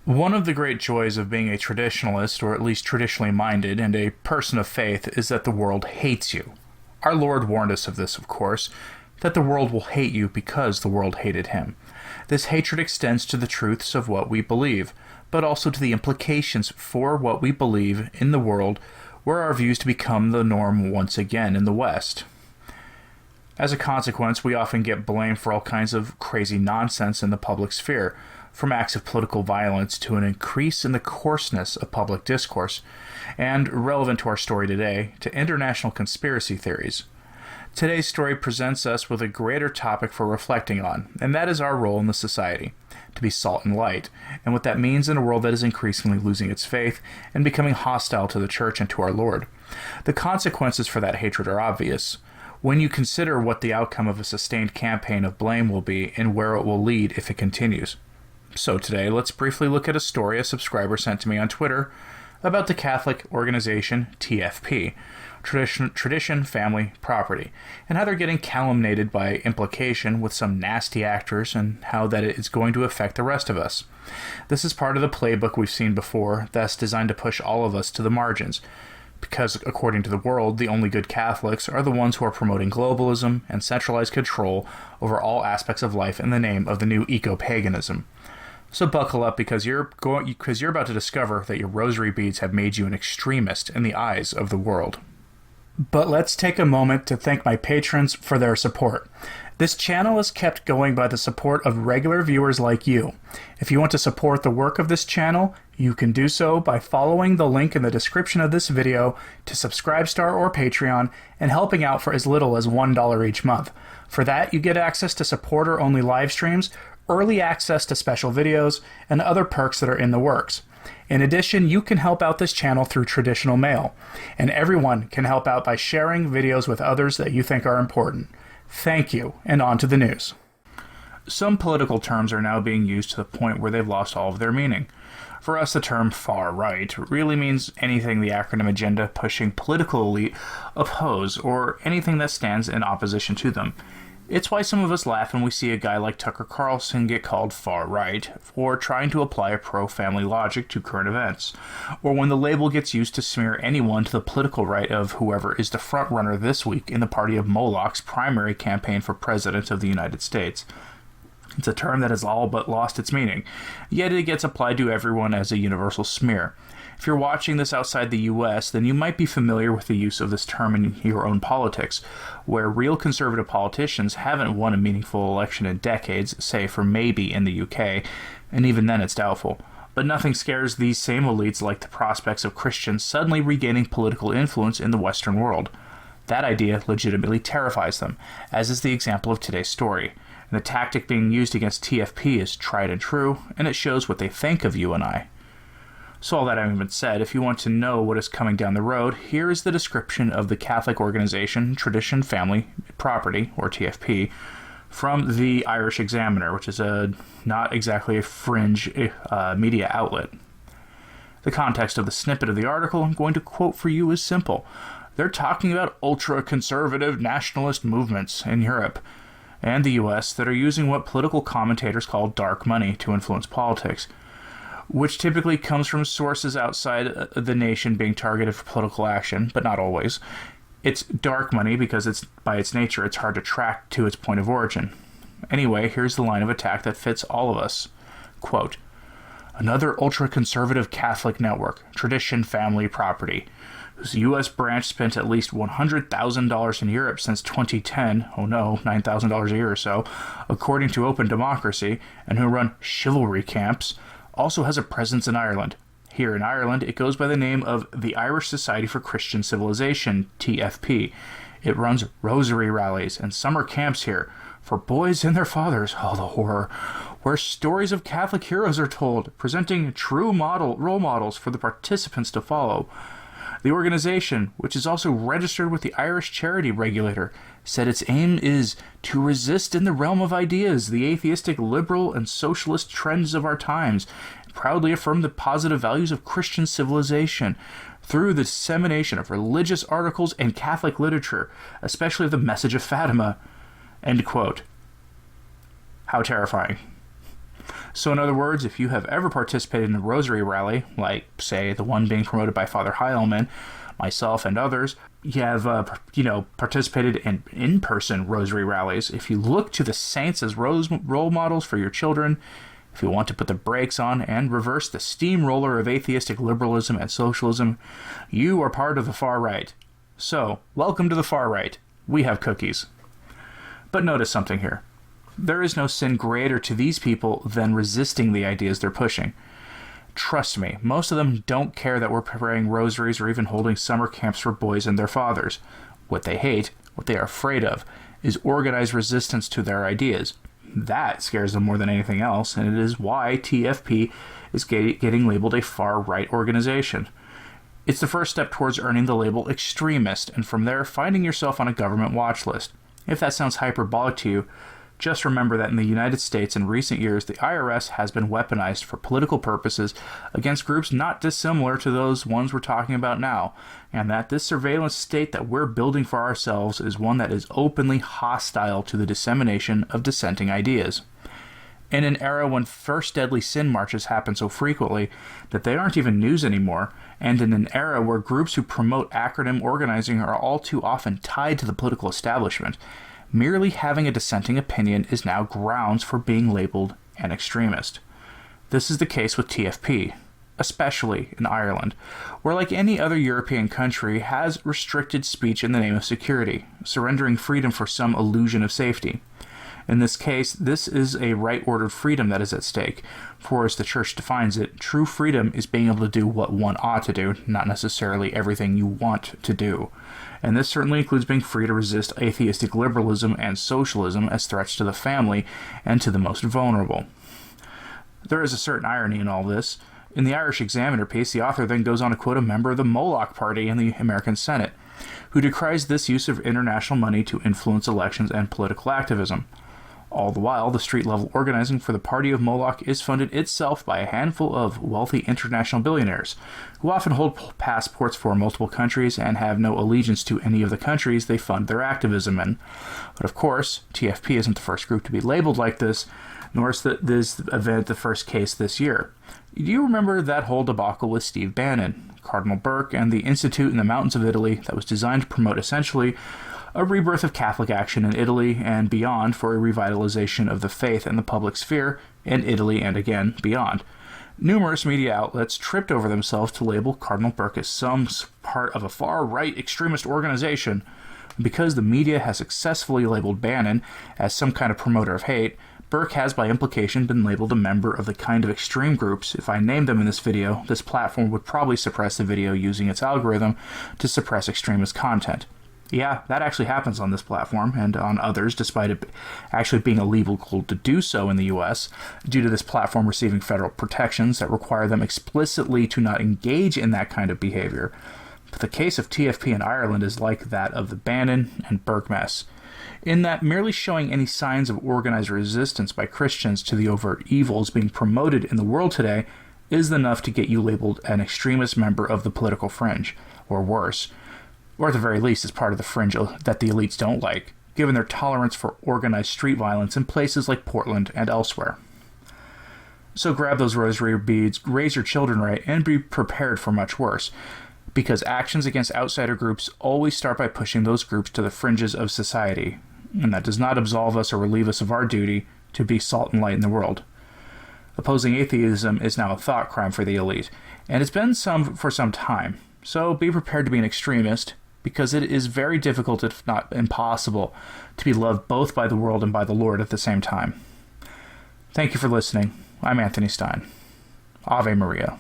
One of the great joys of being a traditionalist, or at least traditionally minded, and a person of faith is that the world hates you. Our Lord warned us of this, of course, that the world will hate you because the world hated him. This hatred extends to the truths of what we believe, but also to the implications for what we believe in the world, where our views to become the norm once again in the West. As a consequence, we often get blamed for all kinds of crazy nonsense in the public sphere, from acts of political violence to an increase in the coarseness of public discourse, and, relevant to our story today, to international conspiracy theories. Today's story presents us with a greater topic for reflecting on, and that is our role in the society, to be salt and light, and what that means in a world that is increasingly losing its faith and becoming hostile to the church and to our Lord. The consequences for that hatred are obvious. When you consider what the outcome of a sustained campaign of blame will be and where it will lead if it continues. So today, let's briefly look at a story a subscriber sent to me on Twitter about the Catholic organization TFP, Tradition, Family, Property, and how they're getting calumniated by implication with some nasty actors and how that it is going to affect the rest of us. This is part of the playbook we've seen before that's designed to push all of us to the margins, because according to the world, the only good Catholics are the ones who are promoting globalism and centralized control over all aspects of life in the name of the new eco-paganism. So buckle up because you're about to discover that your rosary beads have made you an extremist in the eyes of the world. But let's take a moment to thank my patrons for their support. This channel is kept going by the support of regular viewers like you. If you want to support the work of this channel, you can do so by following the link in the description of this video to Subscribestar or Patreon and helping out for as little as $1 each month. For that, you get access to supporter-only live streams, early access to special videos, and other perks that are in the works. In addition, you can help out this channel through traditional mail, and everyone can help out by sharing videos with others that you think are important. Thank you, and on to the news. Some political terms are now being used to the point where they've lost all of their meaning. For us, the term far right really means anything the acronym agenda pushing political elite oppose, or anything that stands in opposition to them. It's why some of us laugh when we see a guy like Tucker Carlson get called far right for trying to apply a pro-family logic to current events, or when the label gets used to smear anyone to the political right of whoever is the frontrunner this week in the party of Moloch's primary campaign for president of the United States. It's a term that has all but lost its meaning, yet it gets applied to everyone as a universal smear. If you're watching this outside the US, then you might be familiar with the use of this term in your own politics, where real conservative politicians haven't won a meaningful election in decades, say for maybe in the UK, and even then it's doubtful. But nothing scares these same elites like the prospects of Christians suddenly regaining political influence in the Western world. That idea legitimately terrifies them, as is the example of today's story. And the tactic being used against TFP is tried and true, and it shows what they think of you and I. So all that having been said, if you want to know what is coming down the road, here is the description of the Catholic organization Tradition, Family, Property, or TFP, from the Irish Examiner, which is not exactly a fringe media outlet. The context of the snippet of the article I'm going to quote for you is simple. They're talking about ultra-conservative nationalist movements in Europe and the US that are using what political commentators call dark money to influence politics, which typically comes from sources outside the nation being targeted for political action, but not always. It's dark money because by its nature it's hard to track to its point of origin. Anyway, here's the line of attack that fits all of us. Quote, another ultra-conservative Catholic network, Tradition, Family, Property, whose U.S. branch spent at least $100,000 in Europe since 2010, oh no, $9,000 a year or so, according to Open Democracy, and who run chivalry camps, also has a presence in Ireland. Here in Ireland, it goes by the name of the Irish Society for Christian Civilization, TFP. It runs rosary rallies and summer camps here for boys and their fathers, oh the horror, where stories of Catholic heroes are told, presenting true role models for the participants to follow. The organization, which is also registered with the Irish Charity Regulator, said its aim is to resist in the realm of ideas the atheistic, liberal, and socialist trends of our times, and proudly affirm the positive values of Christian civilization through the dissemination of religious articles and Catholic literature, especially of the Message of Fatima. End quote. How terrifying. So in other words, if you have ever participated in a rosary rally, like, say, the one being promoted by Father Heilman, myself, and others, you have, participated in in-person rosary rallies. If you look to the saints as role models for your children, if you want to put the brakes on and reverse the steamroller of atheistic liberalism and socialism, you are part of the far right. So, welcome to the far right. We have cookies. But notice something here. There is no sin greater to these people than resisting the ideas they're pushing. Trust me, most of them don't care that we're praying rosaries or even holding summer camps for boys and their fathers. What they hate, what they are afraid of, is organized resistance to their ideas. That scares them more than anything else, and it is why TFP is getting labeled a far-right organization. It's the first step towards earning the label extremist, and from there, finding yourself on a government watch list. If that sounds hyperbolic to you, just remember that in the United States in recent years, the IRS has been weaponized for political purposes against groups not dissimilar to those ones we're talking about now, and that this surveillance state that we're building for ourselves is one that is openly hostile to the dissemination of dissenting ideas. In an era when first deadly sin marches happen so frequently that they aren't even news anymore, and in an era where groups who promote acronym organizing are all too often tied to the political establishment, merely having a dissenting opinion is now grounds for being labeled an extremist. This is the case with TFP, especially in Ireland, where, like any other European country, has restricted speech in the name of security, surrendering freedom for some illusion of safety. In this case, this is a right-ordered freedom that is at stake, for as the Church defines it, true freedom is being able to do what one ought to do, not necessarily everything you want to do. And this certainly includes being free to resist atheistic liberalism and socialism as threats to the family and to the most vulnerable. There is a certain irony in all this. In the Irish Examiner piece, the author then goes on to quote a member of the Moloch Party in the American Senate, who decries this use of international money to influence elections and political activism. All the while, the street-level organizing for the Party of Moloch is funded itself by a handful of wealthy international billionaires, who often hold passports for multiple countries and have no allegiance to any of the countries they fund their activism in. But of course, TFP isn't the first group to be labeled like this, nor is this event the first case this year. Do you remember that whole debacle with Steve Bannon, Cardinal Burke, and the Institute in the mountains of Italy that was designed to promote essentially a rebirth of Catholic action in Italy and beyond for a revitalization of the faith in the public sphere in Italy and again beyond? Numerous media outlets tripped over themselves to label Cardinal Burke as some part of a far-right extremist organization. Because the media has successfully labeled Bannon as some kind of promoter of hate, Burke has by implication been labeled a member of the kind of extreme groups. If I named them in this video, this platform would probably suppress the video using its algorithm to suppress extremist content. Yeah, that actually happens on this platform and on others, despite it actually being illegal to do so in the US, due to this platform receiving federal protections that require them explicitly to not engage in that kind of behavior. But the case of TFP in Ireland is like that of the Bannon and Burke mess, in that merely showing any signs of organized resistance by Christians to the overt evils being promoted in the world today is enough to get you labeled an extremist member of the political fringe, or worse, or at the very least as part of the fringe that the elites don't like, given their tolerance for organized street violence in places like Portland and elsewhere. So grab those rosary beads, raise your children right, and be prepared for much worse, because actions against outsider groups always start by pushing those groups to the fringes of society, and that does not absolve us or relieve us of our duty to be salt and light in the world. Opposing atheism is now a thought crime for the elite, and it's been for some time, so be prepared to be an extremist, because it is very difficult, if not impossible, to be loved both by the world and by the Lord at the same time. Thank you for listening. I'm Anthony Stine. Ave Maria.